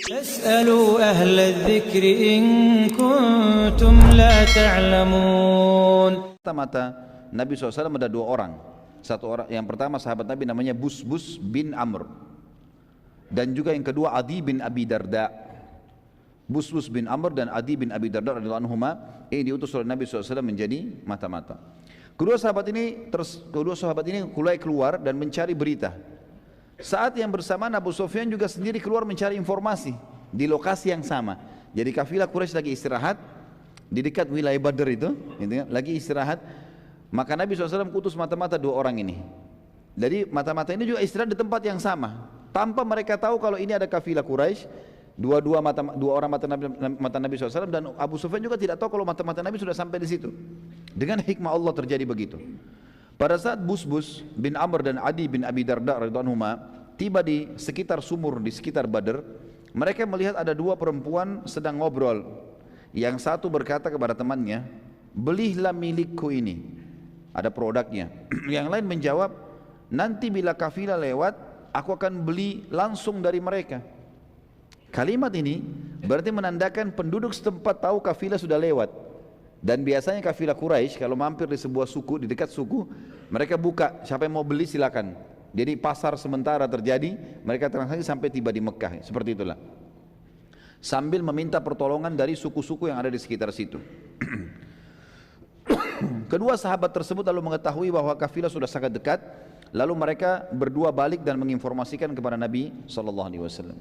فاسألوا أهل الذكر إن كنتم لا تعلمون. Mata Nabi SAW ada dua orang. Satu orang, yang pertama sahabat Nabi namanya Busbus bin Amr, dan juga yang kedua Adi bin Abi Darda. Busbus bin Amr dan Adi bin Abi Darda radhiyallahu anhuma ini diutus oleh Nabi SAW menjadi mata-mata. Kedua sahabat ini mulai keluar dan mencari berita. Saat yang bersamaan Abu Sufyan juga sendiri keluar mencari informasi di lokasi yang sama. Jadi kafilah Quraisy lagi istirahat di dekat wilayah Badr itu, gitu kan, lagi istirahat. Maka Nabi SAW kutus mata-mata dua orang ini. Jadi mata-mata ini juga istirahat di tempat yang sama, tanpa mereka tahu kalau ini ada kafilah Quraisy. Dua orang mata Nabi SAW, dan Abu Sufyan juga tidak tahu kalau mata-mata Nabi sudah sampai di situ. Dengan hikmah Allah terjadi begitu. Pada saat Busbus bin Amr dan Adi bin Abi Darda radhiyallahu anhuma tiba di sekitar sumur di sekitar Badr, mereka melihat ada dua perempuan sedang ngobrol. Yang satu berkata kepada temannya, "Belilah milikku ini, ada produknya." Yang lain menjawab, "Nanti bila kafilah lewat, aku akan beli langsung dari mereka." Kalimat ini berarti menandakan penduduk setempat tahu kafilah sudah lewat. Dan biasanya kafilah Quraisy kalau mampir di sebuah suku, di dekat suku, mereka buka, siapa yang mau beli silakan. Jadi pasar sementara terjadi, mereka transaksi sampai tiba di Mekah, seperti itulah. Sambil meminta pertolongan dari suku-suku yang ada di sekitar situ. Kedua sahabat tersebut lalu mengetahui bahwa kafilah sudah sangat dekat, lalu mereka berdua balik dan menginformasikan kepada Nabi SAW.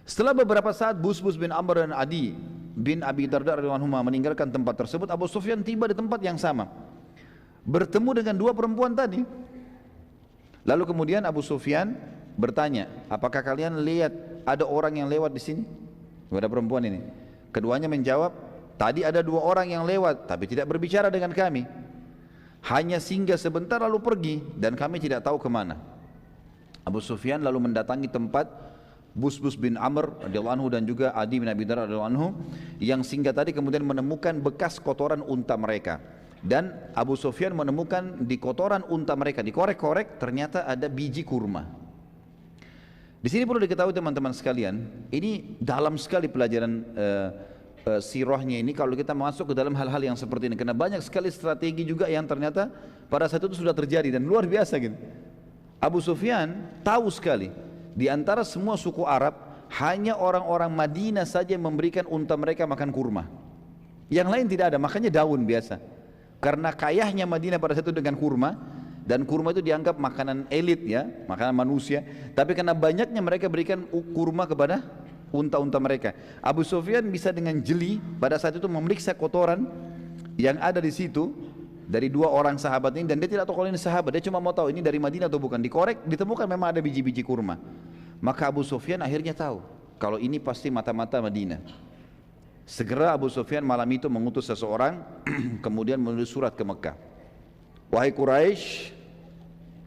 Setelah beberapa saat Busbus bin Amr dan Adi bin Abi Darda radhiyallahu anhuma meninggalkan tempat tersebut, Abu Sufyan tiba di tempat yang sama, bertemu dengan dua perempuan tadi. Lalu kemudian Abu Sufyan bertanya, "Apakah kalian lihat ada orang yang lewat di sini?" Kepada perempuan ini. Keduanya menjawab, "Tadi ada dua orang yang lewat, tapi tidak berbicara dengan kami. Hanya singgah sebentar lalu pergi, dan kami tidak tahu kemana." Abu Sufyan lalu mendatangi tempat Busbus bin Amr radhiyallahu anhu dan juga Adi bin Abi Darda radhiyallahu anhu yang singgah tadi, kemudian menemukan bekas kotoran unta mereka. Dan Abu Sufyan menemukan di kotoran unta mereka, dikorek-korek, ternyata ada biji kurma. Di sini perlu diketahui teman-teman sekalian, ini dalam sekali pelajaran sirahnya ini kalau kita masuk ke dalam hal-hal yang seperti ini, karena banyak sekali strategi juga yang ternyata pada saat itu sudah terjadi dan luar biasa gitu. Abu Sufyan tahu sekali, di antara semua suku Arab hanya orang-orang Madinah saja yang memberikan unta mereka makan kurma. Yang lain tidak ada, makanya daun biasa. Karena kayahnya Madinah pada saat itu dengan kurma, dan kurma itu dianggap makanan elit ya, makanan manusia. Tapi karena banyaknya mereka berikan kurma kepada unta-unta mereka. Abu Sufyan bisa dengan jeli pada saat itu memeriksa kotoran yang ada di situ dari dua orang sahabat ini, dan dia tidak tahu kalau ini sahabat, dia cuma mau tahu ini dari Madinah atau bukan. Dikorek, ditemukan memang ada biji-biji kurma. Maka Abu Sufyan akhirnya tahu kalau ini pasti mata-mata Madinah. Segera Abu Sufyan malam itu mengutus seseorang kemudian menulis surat ke Mekah. "Wahai Quraisy,"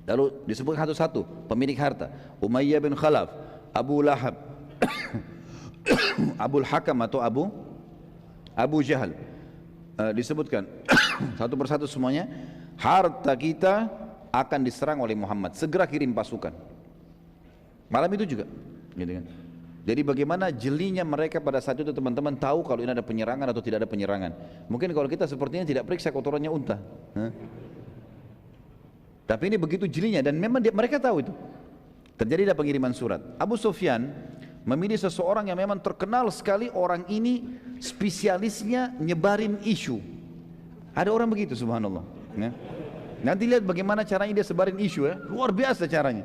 lalu disebut satu-satu pemilik harta, Umayyah bin Khalaf, Abu Lahab, Abul Hakam atau Abu Jahal, disebutkan satu persatu semuanya, harta kita akan diserang oleh Muhammad, segera kirim pasukan. Malam itu juga, gitu kan. Jadi bagaimana jelinya mereka pada saat itu teman-teman tahu kalau ini ada penyerangan atau tidak ada penyerangan. Mungkin kalau kita sepertinya tidak periksa kotorannya unta. Tapi ini begitu jelinya, dan memang mereka tahu itu. Terjadilah pengiriman surat. Abu Sufyan memilih seseorang yang memang terkenal sekali, orang ini spesialisnya nyebarin isu. Ada orang begitu, subhanallah ya. Nanti lihat bagaimana caranya dia sebarin isu ya, luar biasa caranya.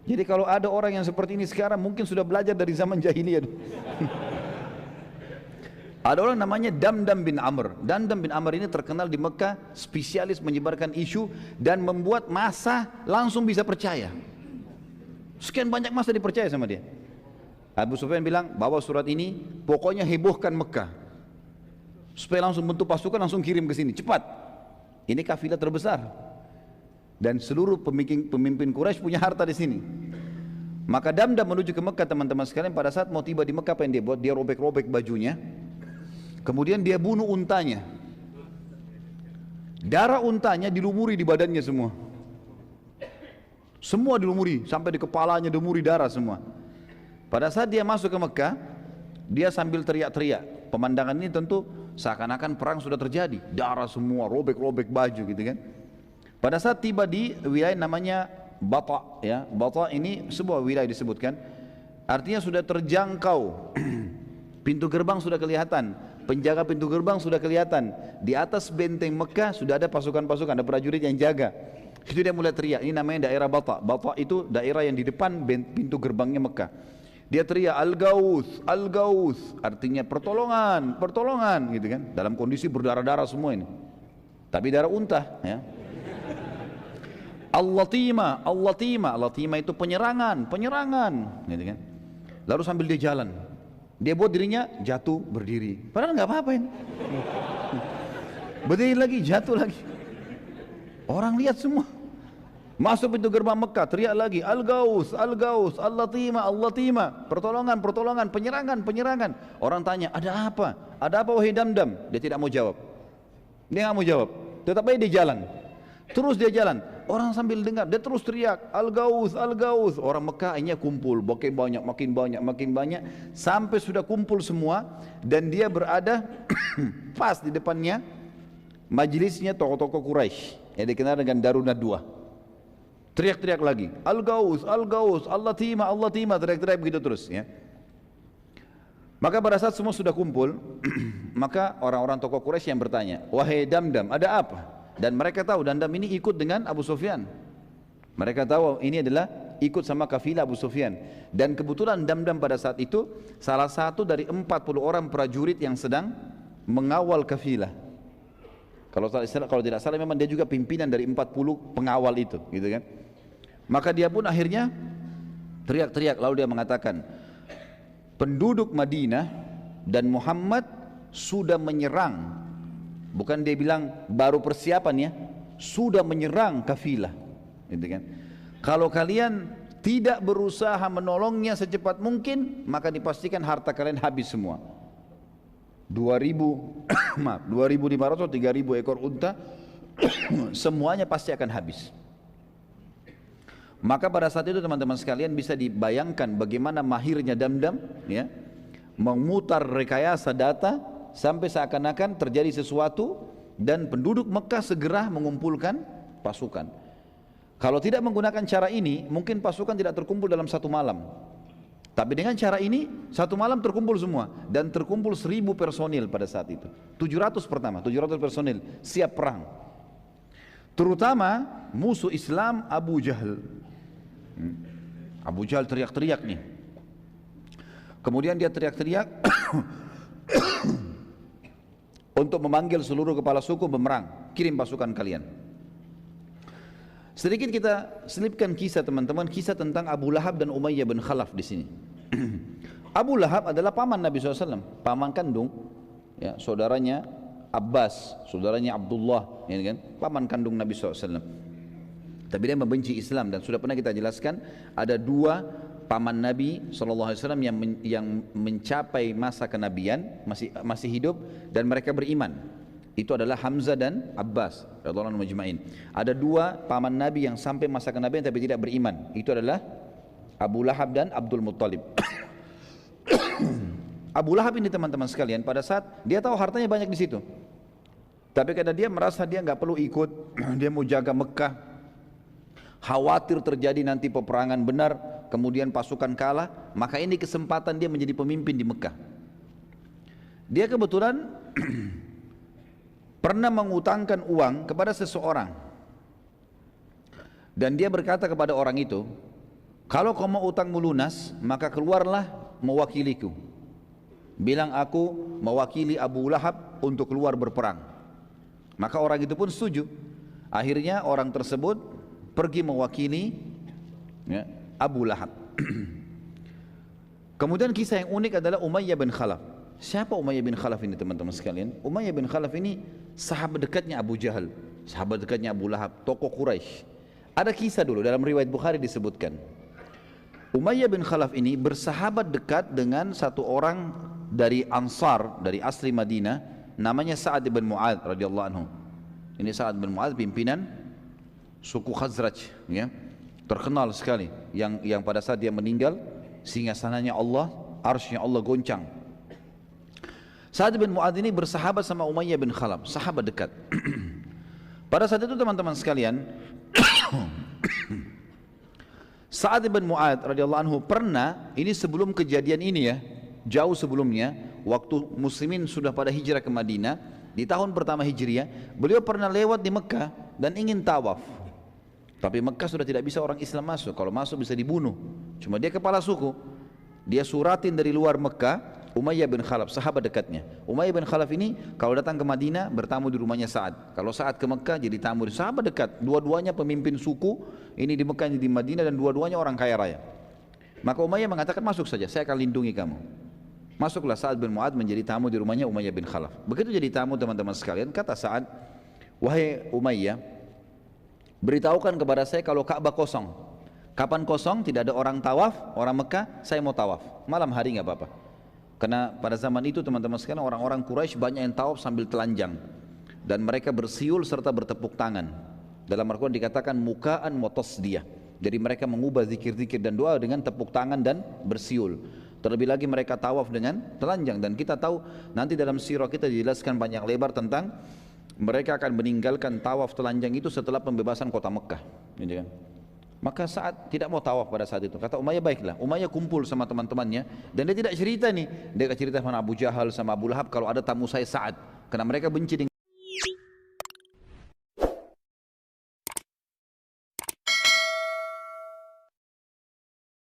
Jadi kalau ada orang yang seperti ini sekarang mungkin sudah belajar dari zaman jahiliyah. Ada orang namanya Damdam bin Amr. Damdam bin Amr ini terkenal di Mekah, spesialis menyebarkan isu dan membuat massa langsung bisa percaya. Sekian banyak massa dipercaya sama dia. Abu Sufyan bilang, "Bawa surat ini, pokoknya hebohkan Mekah, supaya langsung bentuk pasukan, langsung kirim ke sini, cepat. Ini kafilah terbesar, dan seluruh pemimpin Quraisy punya harta di sini." Maka Damdam menuju ke Mekah teman-teman sekalian. Pada saat mau tiba di Mekah, apa yang dia buat? Dia robek-robek bajunya, kemudian dia bunuh untanya. Darah untanya dilumuri di badannya semua dilumuri, sampai di kepalanya dilumuri darah semua. Pada saat dia masuk ke Mekah, dia sambil teriak-teriak. Pemandangan ini tentu seakan-akan perang sudah terjadi, darah semua, robek-robek baju gitu kan. Pada saat tiba di wilayah namanya Bata, ya, Bata ini sebuah wilayah disebutkan, artinya sudah terjangkau. Pintu gerbang sudah kelihatan, penjaga pintu gerbang sudah kelihatan. Di atas benteng Mekah sudah ada pasukan-pasukan, ada prajurit yang jaga. Itu dia mulai teriak, ini namanya daerah Bata. Bata itu daerah yang di depan pintu gerbangnya Mekah. Dia teriak Al-Gauth, Al-Gauth, artinya pertolongan, pertolongan gitu kan. Dalam kondisi berdarah-darah semua ini. Tapi darah unta, ya. Al-Latima, Al-Latima, Al-Latima itu penyerangan, penyerangan gitu kan. Lalu sambil dia jalan, dia buat dirinya jatuh berdiri. Padahal nggak apa-apa ini. Berdiri lagi, jatuh lagi. Orang lihat semua. Masuk pintu gerbang Mekah, teriak lagi Al-Gauth, Al-Gauth, Al-Latima, Al-Latima, pertolongan, pertolongan, penyerangan, penyerangan. Orang tanya, ada apa? Ada apa wahai Damdam? Dia tidak mau jawab. Dia nggak mau jawab. Tetap aja dia jalan. Terus dia jalan. Orang sambil dengar, dia terus teriak Al-Gauth, Al-Gauth. Orang Mekah akhirnya kumpul, makin banyak, makin banyak, makin banyak, sampai sudah kumpul semua. Dan dia berada pas di depannya majelisnya tokoh-tokoh Quraisy yang dikenal dengan Darun Nadwa. Teriak-teriak lagi Al-Gauth, Al-Gauth, Al-Latima, Al-Latima, teriak-teriak begitu terus ya. Maka pada saat semua sudah kumpul maka orang-orang tokoh Quraisy yang bertanya, wahai Damdam, ada apa? Dan mereka tahu Damdam ini ikut dengan Abu Sufyan. Mereka tahu ini adalah ikut sama kafilah Abu Sufyan. Dan kebetulan Damdam pada saat itu salah satu dari 40 orang prajurit yang sedang mengawal kafilah. Kalau tidak salah memang dia juga pimpinan dari 40 pengawal itu gitu kan. Maka dia pun akhirnya teriak-teriak, lalu dia mengatakan, penduduk Madinah dan Muhammad sudah menyerang. Bukan dia bilang baru persiapan ya, sudah menyerang kafilah gitu kan. Kalau kalian tidak berusaha menolongnya secepat mungkin, maka dipastikan harta kalian habis semua. 2.000 maaf, 2.500 atau 3.000 ekor unta semuanya pasti akan habis. Maka pada saat itu teman-teman sekalian bisa dibayangkan bagaimana mahirnya Damdam ya, memutar rekayasa data sampai seakan-akan terjadi sesuatu dan penduduk Mekah segera mengumpulkan pasukan. Kalau tidak menggunakan cara ini, mungkin pasukan tidak terkumpul dalam satu malam. Tapi dengan cara ini, satu malam terkumpul semua. Dan terkumpul 1.000 personil pada saat itu. 700 pertama, 700 personil siap perang. Terutama musuh Islam Abu Jahal. Abu Jahal teriak-teriak nih. Kemudian dia teriak-teriak untuk memanggil seluruh kepala suku memerang, kirim pasukan kalian. Sedikit kita selipkan kisah teman-teman, kisah tentang Abu Lahab dan Umayyah bin Khalaf di sini. Abu Lahab adalah paman Nabi SAW, paman kandung, ya, saudaranya Abbas, saudaranya Abdullah, ya kan, paman kandung Nabi SAW. Tapi dia membenci Islam dan sudah pernah kita jelaskan ada dua paman Nabi SAW yang mencapai masa kenabian, masih hidup dan mereka beriman. Itu adalah Hamzah dan Abbas radhiyallahu anhum majma'in. Ada dua paman Nabi yang sampai masa kenabian tapi tidak beriman. Itu adalah Abu Lahab dan Abdul Muttalib. Abu Lahab ini teman-teman sekalian, pada saat dia tahu hartanya banyak di situ, tapi karena dia merasa dia nggak perlu ikut, dia mau jaga Mekah, khawatir terjadi nanti peperangan benar, kemudian pasukan kalah, maka ini kesempatan dia menjadi pemimpin di Mekah. Dia kebetulan pernah mengutangkan uang kepada seseorang, dan dia berkata kepada orang itu, kalau kau mau utangmu lunas, maka keluarlah mewakiliku. Bilang aku mewakili Abu Lahab untuk keluar berperang. Maka orang itu pun setuju. Akhirnya orang tersebut pergi mewakili ya, Abu Lahab. Kemudian kisah yang unik adalah Umayyah bin Khalaf. Siapa Umayyah bin Khalaf ini teman-teman sekalian? Umayyah bin Khalaf ini sahabat dekatnya Abu Jahal, sahabat dekatnya Abu Lahab, tokoh Quraisy. Ada kisah dulu dalam riwayat Bukhari disebutkan. Umayyah bin Khalaf ini bersahabat dekat dengan satu orang dari Ansar, dari asli Madinah, namanya Sa'ad bin Mu'adz radhiyallahu anhu. Ini Sa'ad bin Mu'adz pimpinan suku Khazraj, ya, terkenal sekali. Yang pada saat dia meninggal, singgasananya Allah, arsy-Nya Allah goncang. Sa'ad bin Mu'adz ini bersahabat sama Umayyah bin Khalaf, sahabat dekat. Pada saat itu teman-teman sekalian, Sa'ad bin Mu'adz radhiyallahu anhu pernah, ini sebelum kejadian ini ya, jauh sebelumnya, waktu muslimin sudah pada hijrah ke Madinah, di tahun pertama Hijriah, beliau pernah lewat di Mekah dan ingin tawaf. Tapi Mekah sudah tidak bisa orang Islam masuk, kalau masuk bisa dibunuh. Cuma dia kepala suku, dia suratin dari luar Mekah, Umayyah bin Khalaf, sahabat dekatnya. Umayyah bin Khalaf ini kalau datang ke Madinah bertamu di rumahnya Sa'ad. Kalau Sa'ad ke Mekah jadi tamu, sahabat dekat. Dua-duanya pemimpin suku, ini di Mekah, ini di Madinah, dan dua-duanya orang kaya raya. Maka Umayyah mengatakan, masuk saja, saya akan lindungi kamu. Masuklah Sa'ad bin Mu'adz menjadi tamu di rumahnya Umayyah bin Khalaf. Begitu jadi tamu teman-teman sekalian, kata Sa'ad, wahai Umayyah, beritahukan kepada saya kalau Ka'bah kosong. Kapan kosong? Tidak ada orang tawaf, orang Mekah, saya mau tawaf. Malam hari nggak apa-apa. Karena pada zaman itu teman-teman sekalian, orang-orang Quraisy banyak yang tawaf sambil telanjang, dan mereka bersiul serta bertepuk tangan. Dalam Al-Quran dikatakan mukaan wa tasdiyah. Jadi mereka mengubah zikir-zikir dan doa dengan tepuk tangan dan bersiul. Terlebih lagi mereka tawaf dengan telanjang, dan kita tahu nanti dalam sirah kita dijelaskan banyak lebar tentang mereka akan meninggalkan tawaf telanjang itu setelah pembebasan kota Mekah, gitu kan. Maka Sa'ad tidak mau tawaf pada saat itu. Kata Umayyah, baiklah. Umayyah kumpul sama teman-temannya, dan dia tidak cerita nih, dia cerita sama Abu Jahal sama Abu Lahab kalau ada tamu saya Sa'ad, karena mereka benci dengan